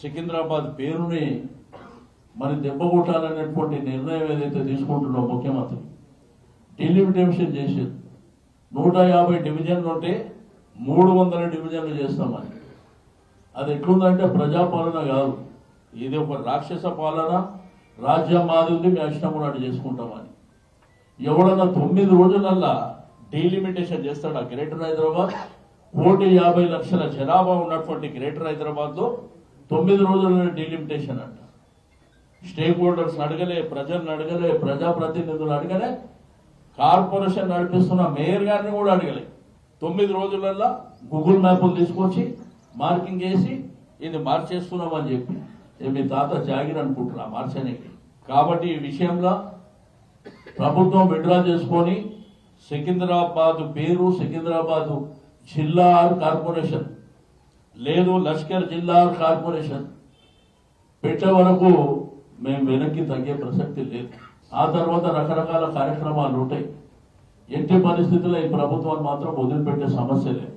సికింద్రాబాద్ పేరుని మరి దెబ్బకొట్టాలనేటువంటి నిర్ణయం ఏదైతే తీసుకుంటున్నో ముఖ్యమంత్రి డిలిమిటేషన్ చేసేది 150 డివిజన్లు ఉంటే 300 డివిజన్లు చేస్తామని. అది ఎట్లుందంటే ప్రజాపాలన కాదు, ఇది ఒక రాక్షస పాలన. రాజ్యం మాది ఉంది, మేము ఇష్టం ఉన్నట్టు చేసుకుంటామని. ఎవడన్నా 9 రోజులల్లా డీలిమిటేషన్ చేస్తాడు. ఆ గ్రేటర్ హైదరాబాద్ 1,50,00,000 జనాభా ఉన్నటువంటి గ్రేటర్ హైదరాబాద్ లో 9 రోజుల డీలిమిటేషన్ అంట. స్టేక్ హోల్డర్స్ అడగలే, ప్రజలను అడగలే, ప్రజాప్రతినిధులు అడగలే, కార్పొరేషన్ నడిపిస్తున్న మేయర్ గారిని కూడా అడగలే. 9 రోజులల్లా గూగుల్ మ్యాప్లు తీసుకొచ్చి మార్కింగ్ చేసి ఇది మార్చేస్తున్నామని చెప్పి మీ తాత జాగిర్ అనుకుంటున్నా మార్చడానికి. కాబట్టి ఈ విషయంలో ప్రభుత్వం విడ్రా చేసుకొని సికింద్రాబాద్ పేరు సికింద్రాబాద్ జిల్లా కార్పొరేషన్ లేదు, లష్కర్ జిల్లా కార్పొరేషన్ పెట్టే వరకు మేము వెనక్కి తగ్గే ప్రసక్తి లేదు. ఆ తర్వాత రకరకాల కార్యక్రమాలు ఉంటాయి. ఎట్టి పరిస్థితుల్లో ఈ ప్రభుత్వాన్ని మాత్రం వదిలిపెట్టే సమస్య లేదు.